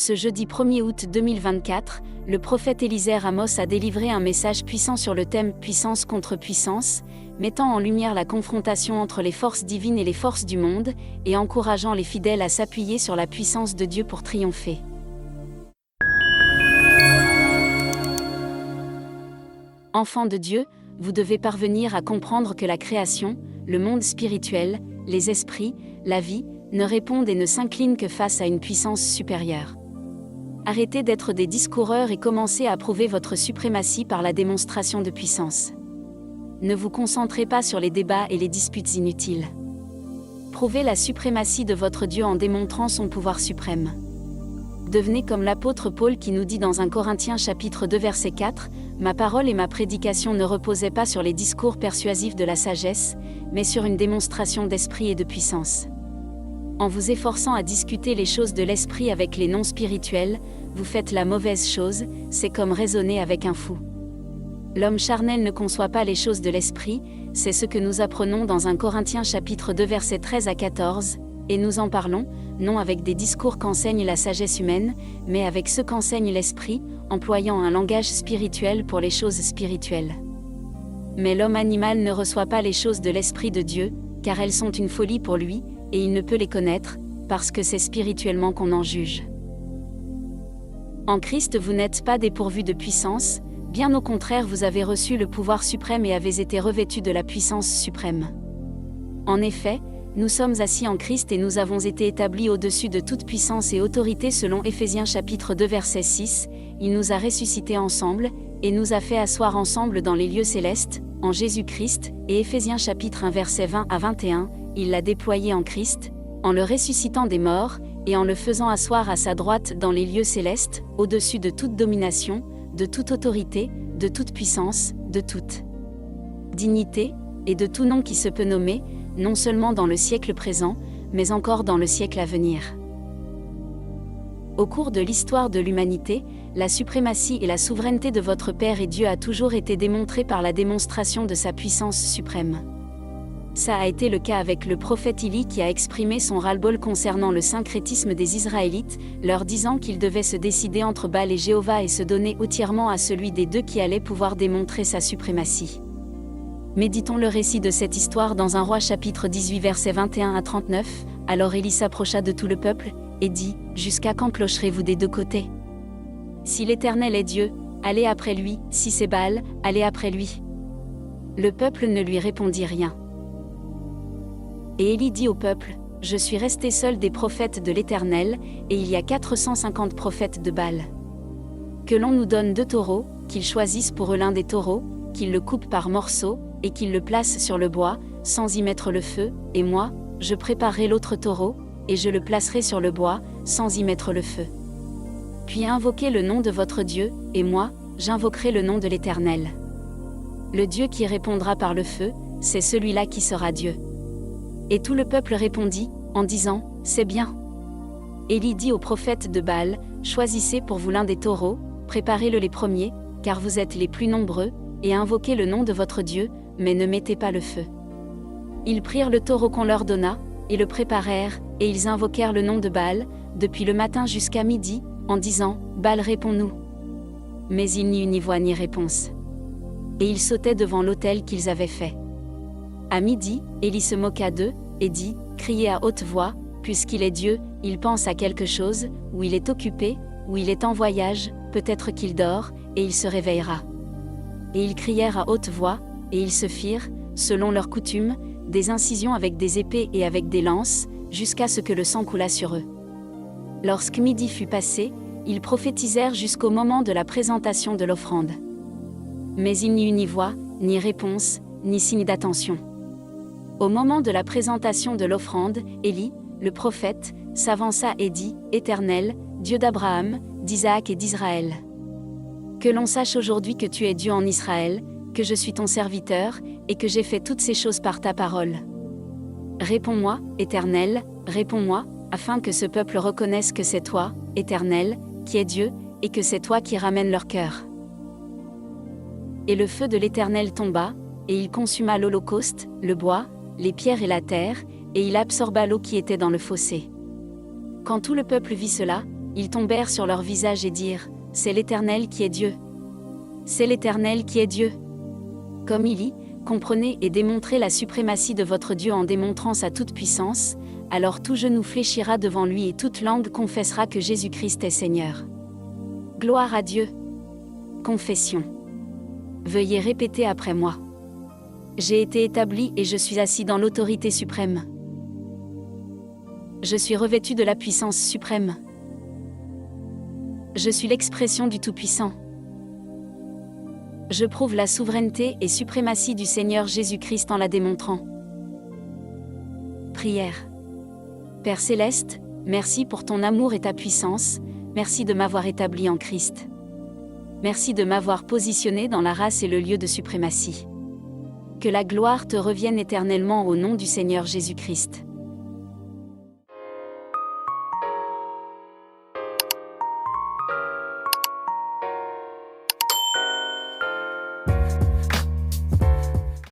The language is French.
Ce jeudi 1er août 2024, le prophète Élisée Amos a délivré un message puissant sur le thème « Puissance contre puissance », mettant en lumière la confrontation entre les forces divines et les forces du monde, et encourageant les fidèles à s'appuyer sur la puissance de Dieu pour triompher. Enfants de Dieu, vous devez parvenir à comprendre que la création, le monde spirituel, les esprits, la vie, ne répondent et ne s'inclinent que face à une puissance supérieure. Arrêtez d'être des discoureurs et commencez à prouver votre suprématie par la démonstration de puissance. Ne vous concentrez pas sur les débats et les disputes inutiles. Prouvez la suprématie de votre Dieu en démontrant son pouvoir suprême. Devenez comme l'apôtre Paul qui nous dit dans 1 Corinthiens chapitre 2 verset 4, « Ma parole et ma prédication ne reposaient pas sur les discours persuasifs de la sagesse, mais sur une démonstration d'esprit et de puissance. » En vous efforçant à discuter les choses de l'esprit avec les non-spirituels, vous faites la mauvaise chose, c'est comme raisonner avec un fou. L'homme charnel ne conçoit pas les choses de l'esprit, c'est ce que nous apprenons dans 1 Corinthiens chapitre 2 versets 13 à 14, et nous en parlons, non avec des discours qu'enseigne la sagesse humaine, mais avec ceux qu'enseigne l'esprit, employant un langage spirituel pour les choses spirituelles. Mais l'homme animal ne reçoit pas les choses de l'esprit de Dieu, car elles sont une folie pour lui, et il ne peut les connaître, parce que c'est spirituellement qu'on en juge. En Christ vous n'êtes pas dépourvus de puissance, bien au contraire vous avez reçu le pouvoir suprême et avez été revêtus de la puissance suprême. En effet, nous sommes assis en Christ et nous avons été établis au-dessus de toute puissance et autorité selon Éphésiens chapitre 2 verset 6, il nous a ressuscités ensemble, et nous a fait asseoir ensemble dans les lieux célestes, en Jésus-Christ, et Éphésiens chapitre 1 verset 20 à 21, il l'a déployé en Christ, en le ressuscitant des morts, et en le faisant asseoir à sa droite dans les lieux célestes, au-dessus de toute domination, de toute autorité, de toute puissance, de toute dignité, et de tout nom qui se peut nommer, non seulement dans le siècle présent, mais encore dans le siècle à venir. Au cours de l'histoire de l'humanité, la suprématie et la souveraineté de votre Père et Dieu a toujours été démontrée par la démonstration de sa puissance suprême. Ça a été le cas avec le prophète Élie qui a exprimé son ras-le-bol concernant le syncrétisme des Israélites, leur disant qu'ils devaient se décider entre Baal et Jéhovah et se donner entièrement à celui des deux qui allait pouvoir démontrer sa suprématie. Méditons le récit de cette histoire dans 1 Roi chapitre 18 versets 21 à 39, alors Élie s'approcha de tout le peuple, et dit, « Jusqu'à quand clocherez-vous des deux côtés? Si l'Éternel est Dieu, allez après lui, si c'est Baal, allez après lui. » Le peuple ne lui répondit rien. Et Élie dit au peuple, « Je suis resté seul des prophètes de l'Éternel, et il y a 450 prophètes de Baal. Que l'on nous donne 2 taureaux, qu'ils choisissent pour eux l'un des taureaux, qu'ils le coupent par morceaux, et qu'ils le placent sur le bois, sans y mettre le feu, et moi, je préparerai l'autre taureau, et je le placerai sur le bois, sans y mettre le feu. Puis invoquez le nom de votre Dieu, et moi, j'invoquerai le nom de l'Éternel. Le Dieu qui répondra par le feu, c'est celui-là qui sera Dieu. » Et tout le peuple répondit, en disant, « C'est bien. » Élie dit aux prophètes de Baal, « Choisissez pour vous l'un des taureaux, préparez-le les premiers, car vous êtes les plus nombreux, et invoquez le nom de votre Dieu, mais ne mettez pas le feu. » Ils prirent le taureau qu'on leur donna, et le préparèrent, et ils invoquèrent le nom de Baal, depuis le matin jusqu'à midi, en disant, « Baal réponds-nous. » Mais il n'y eut ni voix ni réponse. Et ils sautaient devant l'autel qu'ils avaient fait. À midi, Élie se moqua d'eux, et dit, « Criez à haute voix, puisqu'il est Dieu, il pense à quelque chose, ou il est occupé, ou il est en voyage, peut-être qu'il dort, et il se réveillera. » Et ils crièrent à haute voix, et ils se firent, selon leur coutume, des incisions avec des épées et avec des lances, jusqu'à ce que le sang coulât sur eux. Lorsque midi fut passé, ils prophétisèrent jusqu'au moment de la présentation de l'offrande. Mais il n'y eut ni voix, ni réponse, ni signe d'attention. Au moment de la présentation de l'offrande, Élie, le prophète, s'avança et dit, « Éternel, Dieu d'Abraham, d'Isaac et d'Israël. Que l'on sache aujourd'hui que tu es Dieu en Israël, que je suis ton serviteur, et que j'ai fait toutes ces choses par ta parole. Réponds-moi, Éternel, réponds-moi, afin que ce peuple reconnaisse que c'est toi, Éternel, qui es Dieu, et que c'est toi qui ramènes leur cœur. » Et le feu de l'Éternel tomba, et il consuma l'holocauste, le bois, les pierres et la terre, et il absorba l'eau qui était dans le fossé. Quand tout le peuple vit cela, Ils tombèrent sur leur visage et dirent, « C'est l'Éternel qui est Dieu. C'est l'Éternel qui est Dieu. » Comme Élie, comprenez et démontrez la suprématie de votre Dieu en démontrant sa toute-puissance, alors tout genou fléchira devant lui et toute langue confessera que Jésus-Christ est Seigneur. Gloire à Dieu. Confession. Veuillez répéter après moi. J'ai été établi et je suis assis dans l'autorité suprême. Je suis revêtu de la puissance suprême. Je suis l'expression du Tout-Puissant. Je prouve la souveraineté et suprématie du Seigneur Jésus-Christ en la démontrant. Prière. Père Céleste, merci pour ton amour et ta puissance, merci de m'avoir établi en Christ. Merci de m'avoir positionné dans la race et le lieu de suprématie. Que la gloire te revienne éternellement au nom du Seigneur Jésus-Christ.